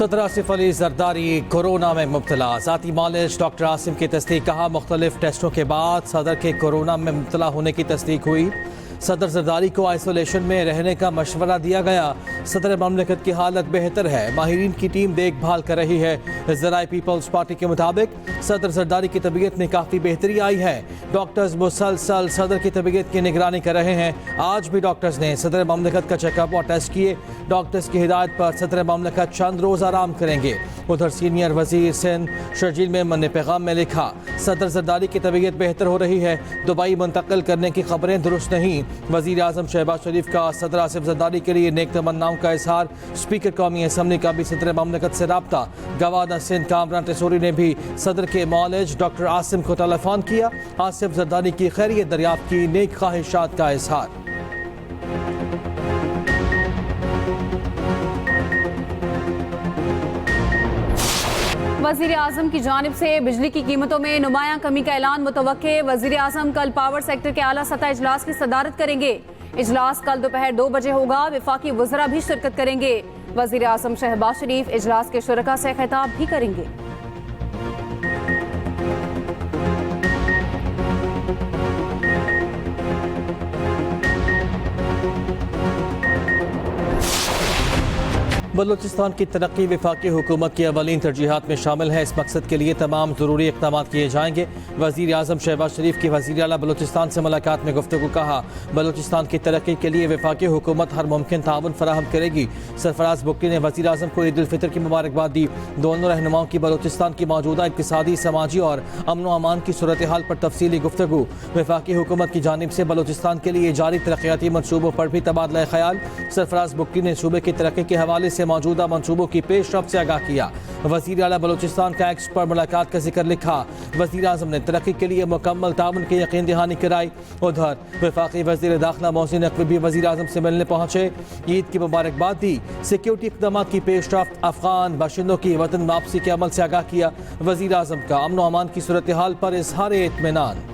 सदर आसिफ अली जरदारी कोरोना में मुब्तला। ज़ाती मालिज डॉक्टर आसिम की तस्दीक। कहा मुख्तलिफ टेस्टों के बाद सदर के कोरोना में मुब्तला होने की तस्दीक हुई। सदर जरदारी को आइसोलेशन में रहने का मशवरा दिया गया। सदर ममलिकत की हालत बेहतर है, माहिरीन की टीम देखभाल कर रही है। ज़राए पीपल्स पार्टी के मुताबिक सदर जरदारी की तबीयत में काफ़ी बेहतरी आई है। डॉक्टर्स मुसलसल सदर की तबीयत की निगरानी कर रहे हैं। आज भी डॉक्टर्स ने सदर ममलिकत का चेकअप और टेस्ट किए। डॉक्टर्स की हिदायत पर सदर ममलिकत चंद रोज़ आराम करेंगे। उधर सीनियर वजीर सिंध शर्जील मेमन ने पैगाम में लिखा, सदर जरदारी की तबीयत बेहतर हो रही है, दुबई मुंतकिल करने की खबरें दुरुस्त नहीं। वजीर आजम शहबाज शरीफ का सदर आसिफ जरदारी के लिए नेक तमन्नाओं का इजहार। स्पीकर कौमी असम्बली का भी सदर ममलिकत से रब्ता। गवर्नर सिंध कामरान टेसूरी ने भी सदर के मौलिज डॉक्टर आसिम को टेलीफोन किया। आसिफ जरदारी की खैरियत दरियाफ्त की, नेक ख्वाहिशात का इजहार। वज़ीर आज़म की जानिब से बिजली की कीमतों में नुमायां कमी का ऐलान मुतवक्के। वज़ीर आज़म कल पावर सेक्टर के आला सतह इजलास की सदारत करेंगे। इजलास कल दोपहर 2 बजे होगा। वफाकी वज़रा भी शिरकत करेंगे। वज़ीर आज़म शहबाज शरीफ इजलास के शुरका से खिताब भी करेंगे। बलूचिस्तान की तरक्की वफाकी हुकूमत की अवलीन तरजीहात में शामिल है। इस मकसद के लिए तमाम ज़रूरी इक़दाम किए जाएंगे। वज़ीर आज़म शहबाज शरीफ की वज़ीर आला बलूचिस्तान से मुलाकात में गुफ्तगू। कहा, बलूचिस्तान की तरक्की के लिए वफाकी हुकूमत हर मुमकिन ताउन फराहम करेगी। सरफराज बुगटी ने वज़ीर आज़म को ईद उल फितर की मुबारकबाद दी। दोनों रहनुमाओं की बलूचिस्तान की मौजूदा इक़्तिसादी, समाजी और अमन व अमान की सूरत हाल पर तफसीली गुफ्तगू। वफाकी हुकूमत की जानिब से बलूचिस्तान के लिए जारी तरक्याती मनसूबों पर भी तबादला ख्याल। सरफराज बुगटी ने सूबे की तरक्की के हवाले से मौजूदा मंसूबों की पेशरफ्त से आगाह किया। वज़ीर आला बलूचिस्तान का एक्स पर मुलाकात का जिक्र लिखा। वज़ीर आज़म ने तरक्की के लिए मुकम्मल ताउन की यकीन दहानी कराई। उधर वफाकी वज़ीर दाखिला मोहसिन नकवी भी वज़ीर आज़म से मिलने पहुंचे, ईद की मुबारकबाद दी। सिक्योरिटी इक़दाम की पेशरफ्त, अफगान बाशिंदों की वतन वापसी के अमल से आगाह किया। वज़ीर आज़म का अमन व अमान की सूरत हाल पर इज़हार इत्मीनान।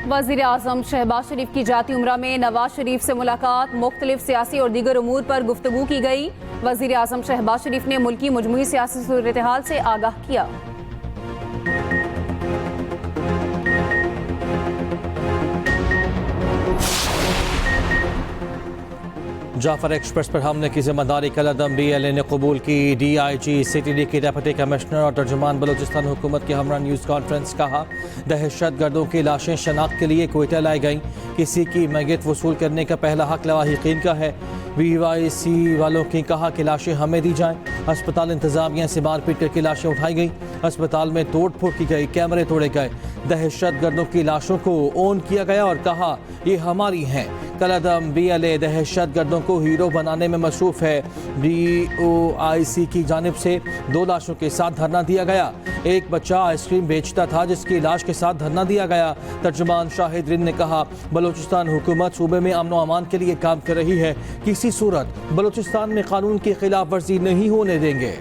वज़ीर आज़म शहबाज शरीफ की जाती उम्रा में नवाज शरीफ से मुलाकात। मुख्तलिफ सियासी और दीगर उमूर पर गुफ्तगू की गई। वज़ीर आज़म शहबाज शरीफ ने मुल्की मजमूई सियासी सूरत हाल से आगाह किया। जाफर एक्सप्रेस पर हमले की जिम्मेदारी कलअदम BLA ने कबूल की। DIG CTD की डेप्यूटी कमिश्नर और तर्जुमान बलूचिस्तान हुकूमत के हमरा न्यूज़ कॉन्फ्रेंस। कहा, दहशत गर्दों की लाशें शनाख्त के लिए कोयटा लाई गईं। किसी की मैयत वसूल करने का पहला हक लवाहिकीन का है। BYC वालों की कहा कि लाशें हमें दी जाएं। अस्पताल इंतजामिया से मारपीट करके लाशें उठाई गई। अस्पताल में तोड़ फोड़ की गई, कैमरे तोड़े गए। दहशत गर्दों की लाशों को ओन किया गया और कहा, ये हमारी हैं। कलअदम BLA दहशत गर्दों को हीरो बनाने में मसरूफ है। DOIC की जानिब से 2 लाशों के साथ धरना दिया गया। एक बच्चा आइसक्रीम बेचता था जिसकी लाश के साथ धरना दिया गया। तर्जुमान शाहिद रिन ने कहा, बलूचिस्तान हुकूमत सूबे में अमन व अमान के लिए काम कर रही है। किसी सूरत बलूचिस्तान में कानून की खिलाफ वर्जी नहीं होने देंगे।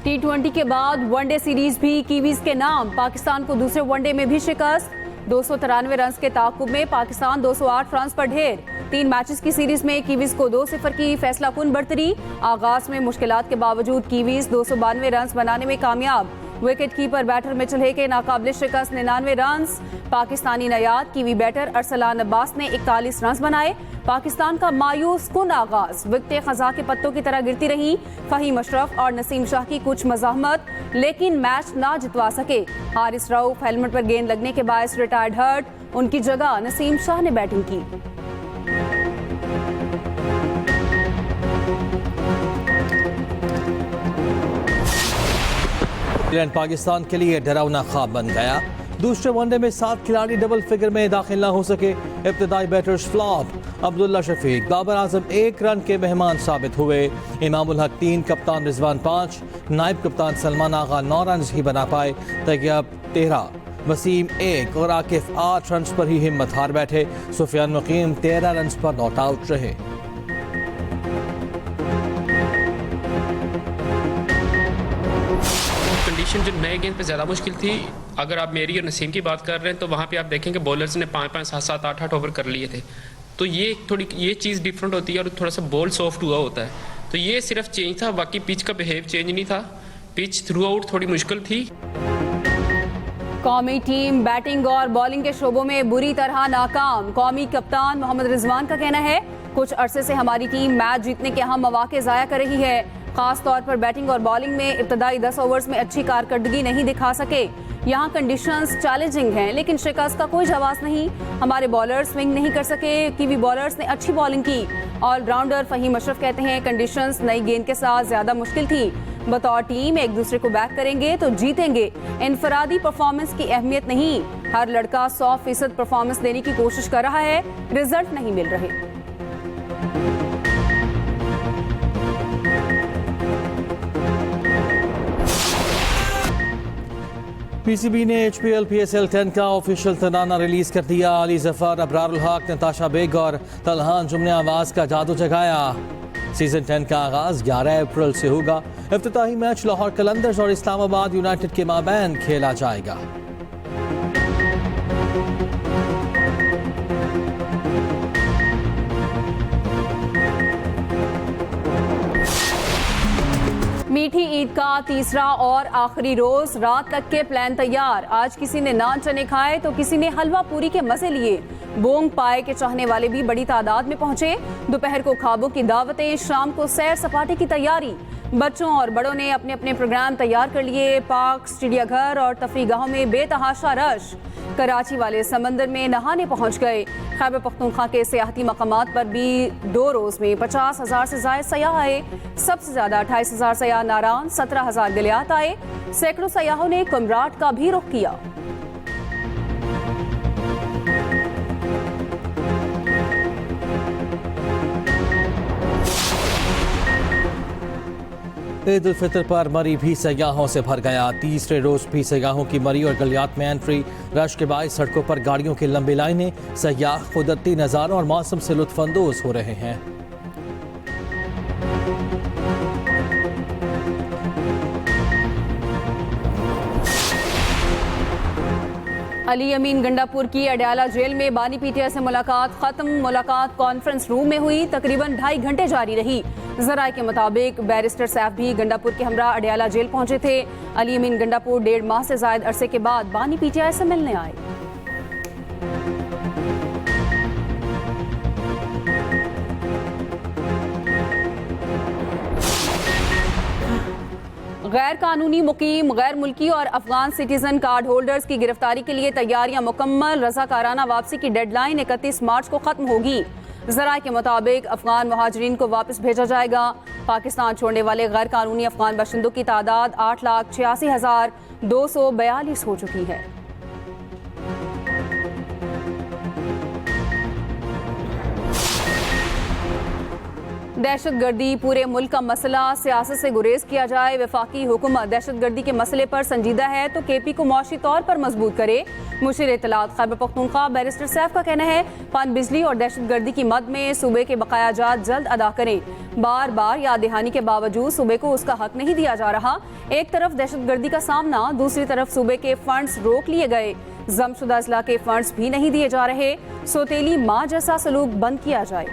T20 के बाद वनडे सीरीज भी कीवीज के नाम। पाकिस्तान को दूसरे वनडे में भी शिकस्त। 293 रन के ताकुब में पाकिस्तान 208 रन पर ढेर। 3 मैचेस की सीरीज में कीवीज को 2-0 की फैसला कुन बढ़तरी। आगाज में मुश्किलात के बावजूद कीवीज 292 रन बनाने में कामयाब। Wicket keeper batter Mitchell Hay के नाकाबिल शिकस्त 99 रन। पाकिस्तानी नयाद कीवी बैटर अरसलान अब्बास ने 41 रन बनाए। पाकिस्तान का मायूस कुन आगाज। विकेटें खजा के पत्तों की तरह गिरती रही। फहीम अशरफ और नसीम शाह की कुछ मज़ाहमत, लेकिन मैच ना जितवा सके। हारिस रऊफ हेलमेट पर गेंद लगने के बायस रिटायर्ड हर्ट। उनकी जगह नसीम शाह ने बैटिंग की। इंग्लैंड पाकिस्तान के लिए डरावना ख्वाब बन गया। दूसरे वनडे में 7 खिलाड़ी डबल फिगर में दाखिल न हो सके। इब्तदाई batters flop. Abdullah Shafiq, Babar Azam 1 run के मेहमान साबित हुए। इमामुल हक 3, कप्तान रिजवान 5, नायब कप्तान सलमान आगा 9 रन ही बना पाए। तैयब 13, वसीम 1 और आकिफ 8 रन पर ही हिम्मत हार बैठे। सुफियान मुकीम 13 रन पर नॉट आउट रहे। कंडीशन जो नए गेंद पे ज़्यादा मुश्किल थी। अगर आप मेरी और नसीम की बात कर रहे हैं तो वहाँ पे आप देखेंगे बॉलर्स ने 5-5, 7-7, 8-8 ओवर कर लिए थे। तो ये चीज़ डिफरेंट होती है और थोड़ा सा बॉल सॉफ्ट हुआ होता है। तो ये सिर्फ चेंज था, बाकी पिच का बिहेव चेंज नहीं था। पिच थ्रू आउट थोड़ी मुश्किल थी। कौमी टीम बैटिंग और बॉलिंग के शोबों में बुरी तरह नाकाम। कौमी कप्तान मोहम्मद रिजवान का कहना है, कुछ अरसे से हमारी टीम मैच जीतने के अहम मौके ज़ाया कर रही है। खास तौर पर बैटिंग और बॉलिंग में इब्तदाई 10 ओवर्स में अच्छी कारकर्दगी नहीं दिखा सके। यहाँ कंडीशंस चैलेंजिंग हैं, लेकिन शिकस्त का कोई जवाब नहीं। हमारे बॉलर स्विंग नहीं कर सके। कीवी बॉलर्स ने अच्छी बॉलिंग की। ऑलराउंडर फहीम अशरफ कहते हैं, कंडीशंस नई गेंद के साथ ज्यादा मुश्किल थी। बतौर टीम एक दूसरे को बैक करेंगे तो जीतेंगे। इनफरादी परफॉर्मेंस की अहमियत नहीं, हर लड़का 100% परफॉर्मेंस देने की कोशिश कर रहा है, रिजल्ट नहीं मिल रहे। पीसीबी ने HPL PSL 10 का ऑफिशियल तनाना रिलीज कर दिया। अली जफर, अबरारुल हक, नताशा बेग और तलहान जुम ने आवाज का जादू जगाया। सीजन 10 का आगाज 11 अप्रैल से होगा। इफ्तिताही मैच लाहौर कलंदर्स और इस्लामाबाद यूनाइटेड के माबैन खेला जाएगा। मीठी ईद का तीसरा और आखिरी रोज, रात तक के प्लान तैयार। आज किसी ने नान चने खाए तो किसी ने हलवा पूरी के मजे लिए। बोंग पाए के चाहने वाले भी बड़ी तादाद में पहुंचे। दोपहर को ख्वाबों की दावतें, शाम को सैर सपाटे की तैयारी। बच्चों और बड़ों ने अपने अपने प्रोग्राम तैयार कर लिए। पार्क, चिड़ियाघर और तफरीगाहों में बेतहाशा रश। कराची वाले समंदर में नहाने पहुंच गए। खैबर पख्तूनख्वा के सियाहती मकामात पर भी 2 रोज में 50,000 से ज्यादा सयाह आए। सबसे ज्यादा 28,000 सयाह नारान, 17,000 गलियात आए। सैकड़ों सयाहों ने कुमराट का भी रुख किया। ईद उल फितर पर मरी भी सयाहों से भर गया। तीसरे रोज भी सयाहों की मरी और गलियात में एंट्री। रश के बाद सड़कों पर गाड़ियों की लंबी लाइनें। सयाह कुदरती नज़ारों और मौसम से लुत्फानंदोज हो रहे हैं। अली अमीन गंडापुर की अडयाला जेल में बानी पीटीआई से मुलाकात खत्म। मुलाकात कॉन्फ्रेंस रूम में हुई, तकरीबन 2.5 घंटे जारी रही। जराये के मुताबिक बैरिस्टर सैफ भी गंडापुर के हमरा अडयाला जेल पहुंचे थे। अली अमीन गंडापुर 1.5 माह से जायद अरसे के बाद बानी पीटीआई से मिलने आए। गैर कानूनी मुकीम, गैर मुल्की और अफगान सिटीजन कार्ड होल्डर्स की गिरफ्तारी के लिए तैयारियां मुकम्मल। रज़ाकाराना वापसी की डेडलाइन 31 मार्च को खत्म होगी। ज़राए के मुताबिक अफगान मुहाजिरीन को वापस भेजा जाएगा। पाकिस्तान छोड़ने वाले गैर कानूनी अफगान बाशिंदों की तादाद 8,86,242 हो चुकी है। दहशतगर्दी पूरे मुल्क का मसला, सियासत से गुरेज किया जाए। वफाकी हुकूमत दहशतगर्दी के मसले पर संजीदा है तो KP को मुआशी तौर पर मजबूत करे। मुशीर इत्तलात खैबर पख्तूनख्वा बैरिस्टर सैफ का कहना है, पान बिजली और दहशतगर्दी की मद में सूबे के बकायाजात जल्द अदा करें। बार बार याद दहानी के बावजूद सूबे को उसका हक नहीं दिया जा रहा। एक तरफ दहशतगर्दी का सामना, दूसरी तरफ सूबे के फंड्स रोक लिए गए। जमशुदा अजला के फंड्स भी नहीं दिए जा रहे। सौतेली माँ जैसा सलूक बंद किया जाए।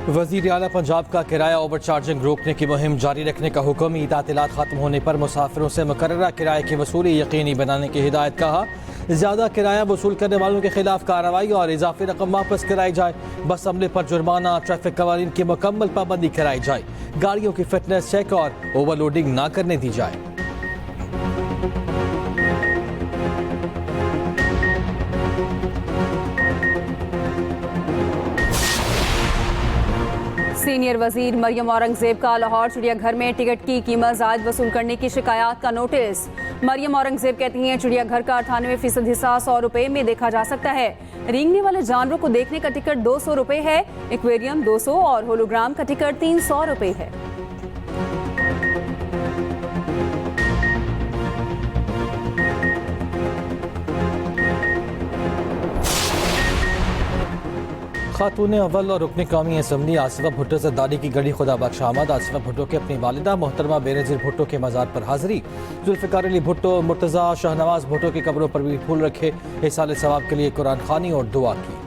वज़ीर आला पंजाब का किराया ओवर चार्जिंग रोकने की मुहिम जारी रखने का हुक्म। तातीलात खत्म होने पर मुसाफिरों से मुकर्ररा किराए की वसूली यकीनी बनाने की हिदायत। कहा, ज़्यादा किराया वसूल करने वालों के खिलाफ कार्रवाई और इजाफी रकम वापस कराई जाए। बस अमले पर जुर्माना, ट्रैफिक कवानीन की मुकम्मल पाबंदी कराई जाए। गाड़ियों की फिटनेस चेक और ओवरलोडिंग ना करने दी जाए। सीनियर वजीर मरियम औरंगजेब का लाहौर चिड़ियाघर में टिकट की कीमत ज़ायद वसूल करने की शिकायत का नोटिस। मरियम औरंगजेब कहती हैं चिड़ियाघर का 98% हिस्सा 100 रुपए में देखा जा सकता है। रेंगने वाले जानवरों को देखने का टिकट 200 रुपए है। एक्वेरियम 200 और होलोग्राम का टिकट 300 रुपए है। खातून अव्वल और रुकन कौमी असम्बली आसिफा भुट्टो ज़रदारी की गड़ी खुदा बख्श आमद। आसिफा भुट्टो के अपनी वालिदा मोहतरमा बेनज़ीर भुट्टो के मज़ार पर हाज़री। जुल्फ़िकार अली भुट्टो, मुर्तज़ा शाहनवाज भुट्टो की कब्रों पर भी फूल रखे। इसाले सवाब के लिए कुरान खानी और दुआ की।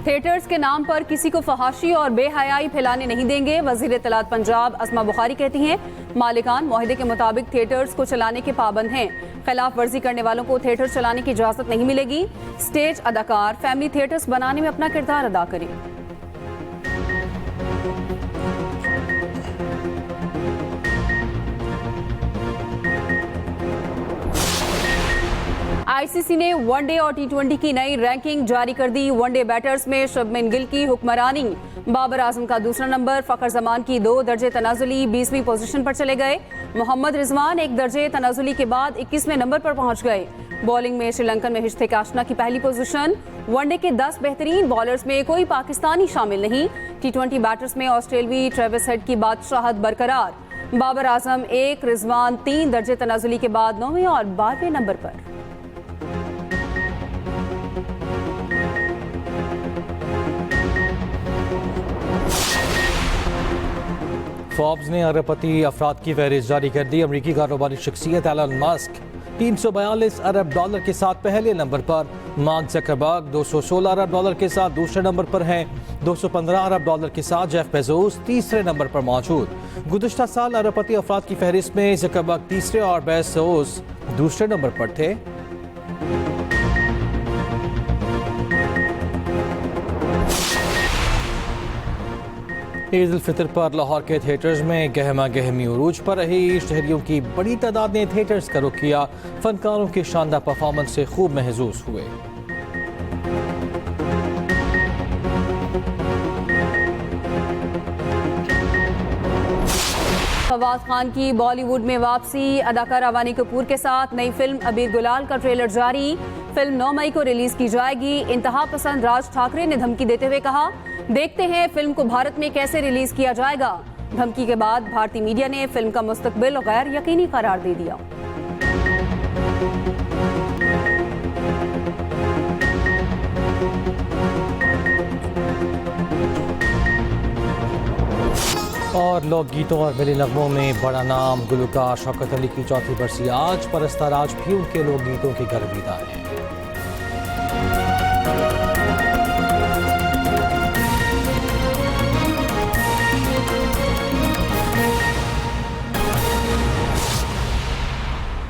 थिएटर्स के नाम पर किसी को फहाशी और बेहयाई फैलाने नहीं देंगे। वज़ीर इत्तलात पंजाब अस्मा बुखारी कहती हैं मालिकान मुआहदे के मुताबिक थिएटर्स को चलाने के पाबंद हैं। खिलाफ वर्जी करने वालों को थिएटर चलाने की इजाज़त नहीं मिलेगी। स्टेज अदाकार फैमिली थिएटर्स बनाने में अपना किरदार अदा करें। आईसीसी ने वनडे और टी20 की नई रैंकिंग जारी कर दी। वनडे बैटर्स में शुभमन गिल की हुक्मरानी, बाबर आजम का दूसरा नंबर, फखर जमान की 2 दर्जे तनाजुली 20वीं पोजीशन पर चले गए। मोहम्मद रिजवान 1 दर्जे तनाजुली के बाद 21वें नंबर पर पहुंच गए। बॉलिंग में श्रीलंकन में हिश्ते काशना की पहली पोजीशन। वनडे के 10 बेहतरीन बॉलर्स में कोई पाकिस्तानी शामिल नहीं। टी20 बैटर्स में ऑस्ट्रेलवी ट्रेविस हेड की बादशाहत बरकरार। बाबर आजम 1, रिजवान 3 दर्जे तनाजुली के बाद 9वें और 12वें नंबर पर। फोर्ब्स ने अरबपति अफराद की फहरिस्त जारी कर दी। अमरीकी कारोबारी शख्सियत एलन मस्क 342 अरब डॉलर के साथ पहले नंबर पर। मार्क ज़करबर्ग 216 अरब डॉलर के साथ दूसरे नंबर पर हैं। 215 अरब डॉलर के साथ जेफ बेजोस तीसरे नंबर पर मौजूद। गुज़िश्ता साल अरबपति अफराद की फहरिस्त में ज़करबर्ग तीसरे और बेजोस दूसरे नंबर पर थे। ईद उल फितर पर लाहौर के थिएटर्स में गहमा गहमी उरूज पर रही। शहरियों की बड़ी तादाद ने थिएटर्स का रुख किया। फनकारों की शानदार परफॉर्मेंस से खूब महसूस हुए। फवाद खान की बॉलीवुड में वापसी। अदाकारा वानी कपूर के साथ नई फिल्म अबीर गुलाल का ट्रेलर जारी। फिल्म 9 मई को रिलीज की जाएगी। इंतहा पसंद राज ठाकरे ने धमकी देते हुए कहा, देखते हैं फिल्म को भारत में कैसे रिलीज किया जाएगा। धमकी के बाद भारतीय मीडिया ने फिल्म का मुस्तकबिल गैर यकीनी करार दे दिया। और लोकगीतों और मिली नगमों में बड़ा नाम गुलकार शौकत अली की चौथी बरसी आज। परस्तार आज भी उनके लोकगीतों की गर्विदा हैं।